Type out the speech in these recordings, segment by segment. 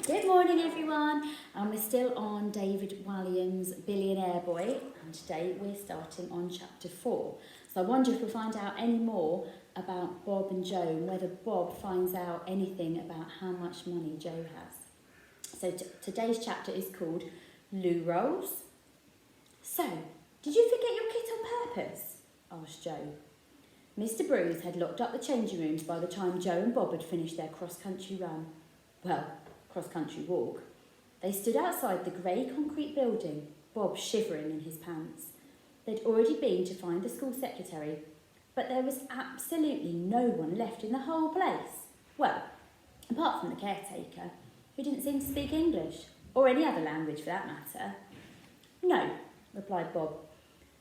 Good morning everyone, and we're still on David Walliams' Billionaire Boy, and today we're starting on chapter 4. So I wonder if we'll find out any more about Bob and Joe and whether Bob finds out anything about how much money Joe has. So today's chapter is called Loo Rolls. So, did you forget your kit on purpose? Asked Joe. Mr. Bruce had locked up the changing rooms by the time Joe and Bob had finished their cross-country run. Well, cross-country walk. They stood outside the grey concrete building, Bob shivering in his pants. They'd already been to find the school secretary, but there was absolutely no one left in the whole place. Well, apart from the caretaker, who didn't seem to speak English, or any other language for that matter. No, replied Bob,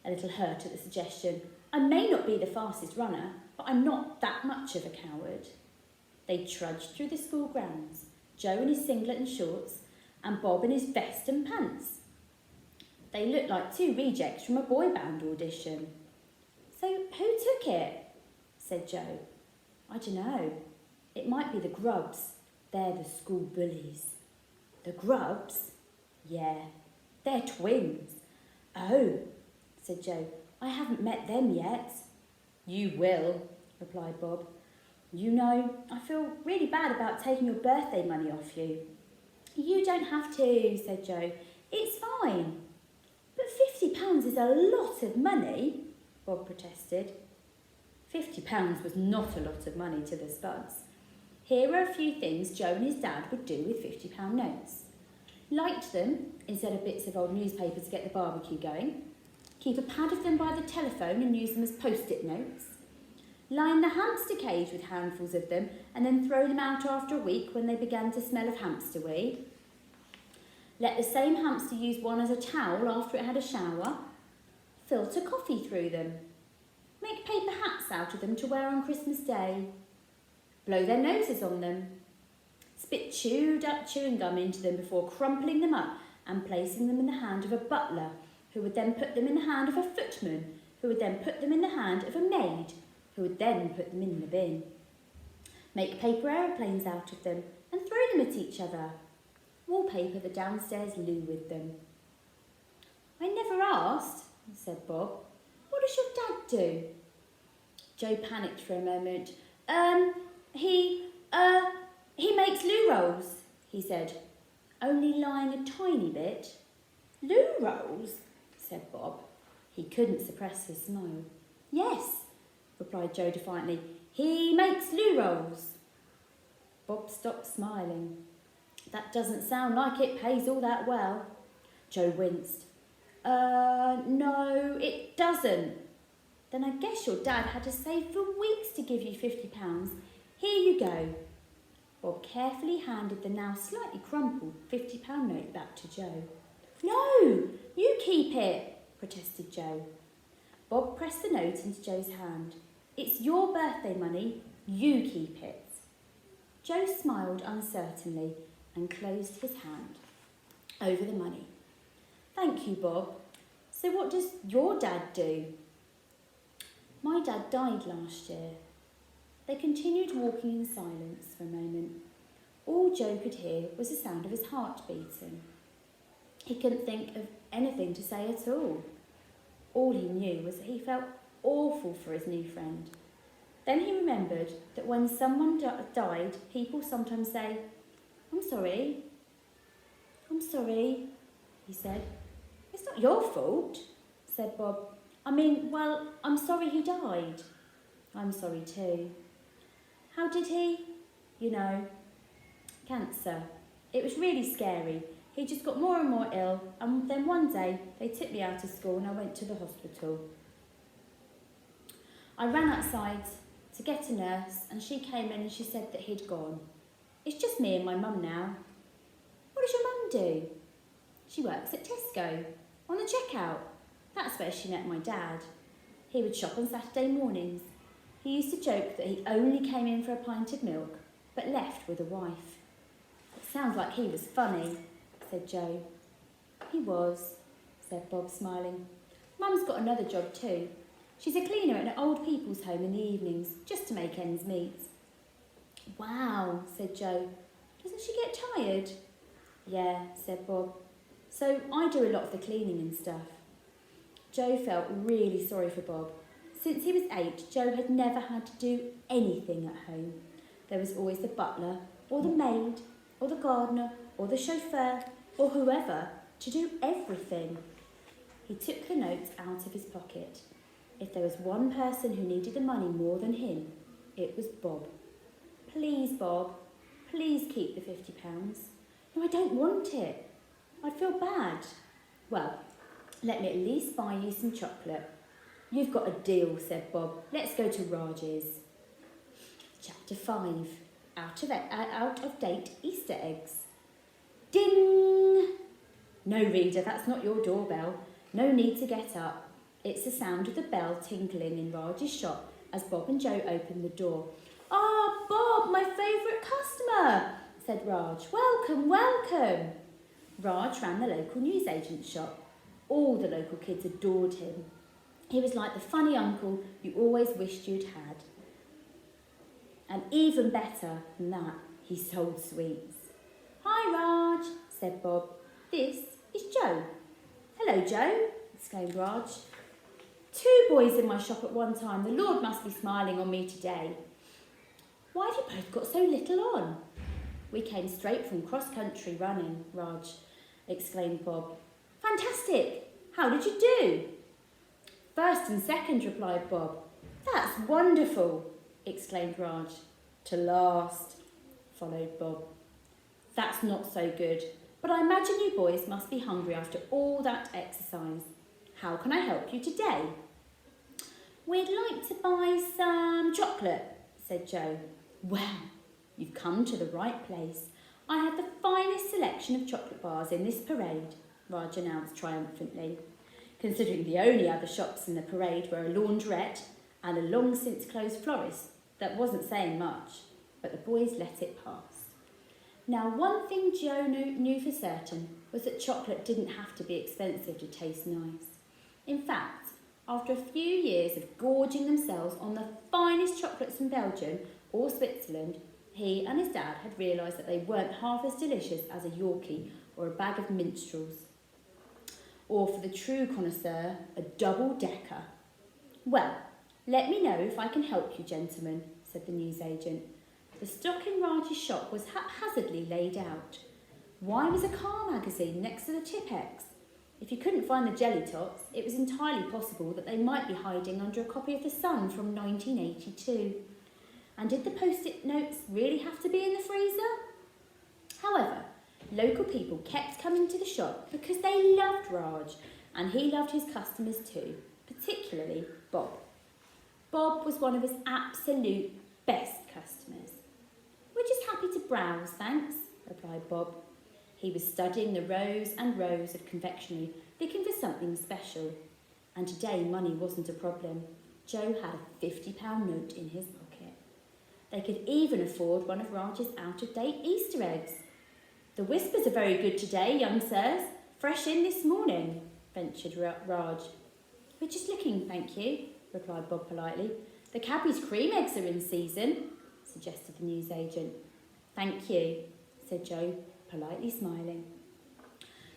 a little hurt at the suggestion. I may not be the fastest runner, but I'm not that much of a coward. They trudged through the school grounds, Joe in his singlet and shorts, and Bob in his vest and pants. They looked like two rejects from a boy band audition. So who took it? Said Joe. I don't know. It might be the Grubs. They're the school bullies. The Grubs? Yeah, they're twins. Oh, said Joe. I haven't met them yet. You will, replied Bob. You know, I feel really bad about taking your birthday money off you. You don't have to, said Joe. It's fine. But £50 is a lot of money, Bob protested. £50 was not a lot of money to the Spuds. Here were a few things Joe and his dad would do with £50 notes. Light them instead of bits of old newspaper to get the barbecue going. Keep a pad of them by the telephone and use them as post-it notes. Line the hamster cage with handfuls of them and then throw them out after a week when they began to smell of hamster wee. Let the same hamster use one as a towel after it had a shower. Filter coffee through them. Make paper hats out of them to wear on Christmas Day. Blow their noses on them. Spit chewed up chewing gum into them before crumpling them up and placing them in the hand of a butler, who would then put them in the hand of a footman, who would then put them in the hand of a maid, who would then put them in the bin. Make paper aeroplanes out of them and throw them at each other. Wallpaper the downstairs loo with them. I never asked, said Bob. What does your dad do? Joe panicked for a moment. He makes loo rolls, he said, only lying a tiny bit. Loo rolls? Said Bob. He couldn't suppress his smile. Yes, replied Joe defiantly. He makes loo rolls. Bob stopped smiling. That doesn't sound like it pays all that well. Joe winced. No, it doesn't. Then I guess your dad had to save for weeks to give you £50. Here you go. Bob carefully handed the now slightly crumpled £50 note back to Joe. No, you keep it, protested Joe. Bob pressed the note into Joe's hand. It's your birthday money, you keep it. Joe smiled uncertainly and closed his hand over the money. Thank you, Bob. So what does your dad do? My dad died last year. They continued walking in silence for a moment. All Joe could hear was the sound of his heart beating. He couldn't think of anything to say at all. All he knew was that he felt awful for his new friend. Then he remembered that when someone died, people sometimes say, I'm sorry, he said. It's not your fault, said Bob. I'm sorry he died. I'm sorry too. How did he? You know, cancer. It was really scary. He just got more and more ill, and then one day they took me out of school and I went to the hospital. I ran outside to get a nurse and she came in and she said that he'd gone. It's just me and my mum now. What does your mum do? She works at Tesco, on the checkout. That's where she met my dad. He would shop on Saturday mornings. He used to joke that he only came in for a pint of milk, but left with a wife. It sounds like he was funny, said Joe. He was, said Bob, smiling. Mum's got another job too. She's a cleaner at an old people's home in the evenings, just to make ends meet. Wow, said Joe. Doesn't she get tired? Yeah, said Bob. So I do a lot of the cleaning and stuff. Joe felt really sorry for Bob. Since he was 8, Joe had never had to do anything at home. There was always the butler, or the maid, or the gardener, or the chauffeur, or whoever, to do everything. He took the notes out of his pocket. If there was one person who needed the money more than him, it was Bob. Please, Bob, please keep the £50. No, I don't want it. I'd feel bad. Well, let me at least buy you some chocolate. You've got a deal, said Bob. Let's go to Raj's. Chapter 5. Out of date Easter eggs. Ding! No, reader, that's not your doorbell. No need to get up. It's the sound of the bell tinkling in Raj's shop as Bob and Joe opened the door. Ah, Bob, my favourite customer, said Raj. Welcome, welcome. Raj ran the local newsagent's shop. All the local kids adored him. He was like the funny uncle you always wished you'd had. And even better than that, he sold sweets. Hi, Raj, said Bob. This is Joe. Hello, Joe, exclaimed Raj. 2 boys in my shop at one time. The Lord must be smiling on me today. Why have you both got so little on? We came straight from cross-country running, Raj, exclaimed Bob. Fantastic! How did you do? First and second, replied Bob. That's wonderful, exclaimed Raj. To last, followed Bob. That's not so good, but I imagine you boys must be hungry after all that exercise. How can I help you today? We'd like to buy some chocolate, said Joe. Well, you've come to the right place. I have the finest selection of chocolate bars in this parade, Raj announced triumphantly. Considering the only other shops in the parade were a laundrette and a long-since-closed florist, that wasn't saying much, but the boys let it pass. Now, one thing Joe knew for certain was that chocolate didn't have to be expensive to taste nice. In fact, after a few years of gorging themselves on the finest chocolates from Belgium or Switzerland, he and his dad had realised that they weren't half as delicious as a Yorkie or a bag of minstrels. Or for the true connoisseur, a double-decker. Well, let me know if I can help you, gentlemen, said the newsagent. The stock in Raj's shop was haphazardly laid out. Why was a car magazine next to the Tipex? If you couldn't find the jelly tots, it was entirely possible that they might be hiding under a copy of The Sun from 1982. And did the post-it notes really have to be in the freezer? However, local people kept coming to the shop because they loved Raj, and he loved his customers too, particularly Bob. Bob was one of his absolute best customers. We're just happy to browse, thanks, replied Bob. He was studying the rows and rows of confectionery, looking for something special. And today money wasn't a problem. Joe had a £50 note in his pocket. They could even afford one of Raj's out-of-date Easter eggs. The whispers are very good today, young sirs. Fresh in this morning, ventured Raj. We're just looking, thank you, replied Bob politely. The Cadbury's cream eggs are in season, suggested the newsagent. Thank you, said Joe, politely smiling.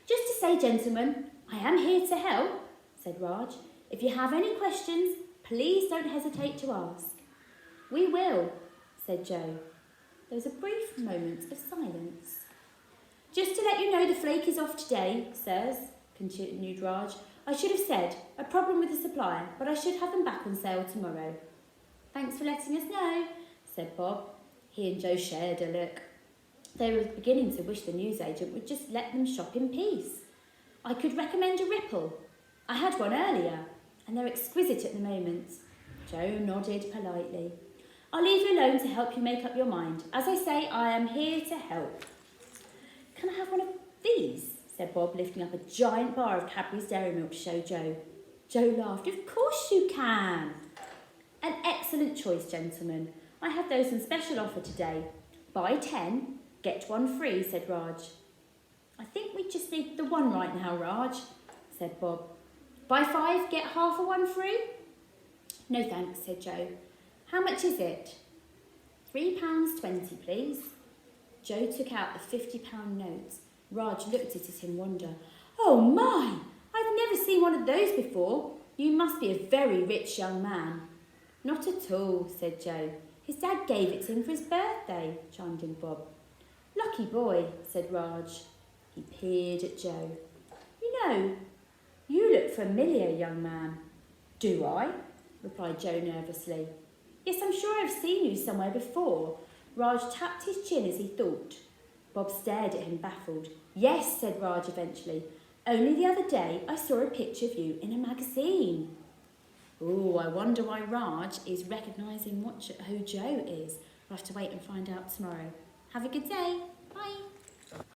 Just to say, gentlemen, I am here to help, said Raj. If you have any questions, please don't hesitate to ask. We will, said Joe. There was a brief moment of silence. Just to let you know the flake is off today, sirs, continued Raj. I should have said, a problem with the supplier, but I should have them back on sale tomorrow. Thanks for letting us know, said Bob. He and Joe shared a look. They were beginning to wish the newsagent would just let them shop in peace. I could recommend a Ripple. I had one earlier, and they're exquisite at the moment. Joe nodded politely. I'll leave you alone to help you make up your mind. As I say, I am here to help. Can I have one of these? Said Bob, lifting up a giant bar of Cadbury's Dairy Milk to show Joe. Joe laughed. Of course you can. An excellent choice, gentlemen. I have those on special offer today. Buy 10, get one free, said Raj. I think we just need the one right now, Raj, said Bob. Buy 5, get half of one free? No thanks, said Joe. How much is it? £3.20, please. Joe took out the £50 notes. Raj looked at it in wonder. "Oh my! I've never seen one of those before. You must be a very rich young man." "Not at all," said Joe. "His dad gave it to him for his birthday," chimed in Bob. "Lucky boy," said Raj. He peered at Joe. "You know, you look familiar, young man." "Do I?" replied Joe nervously. "Yes, I'm sure I've seen you somewhere before." Raj tapped his chin as he thought. Bob stared at him, baffled. "Yes," said Raj eventually. "Only the other day I saw a picture of you in a magazine." "Oh, I wonder why Raj is recognising who Joe is. We'll have to wait and find out tomorrow. Have a good day. Bye.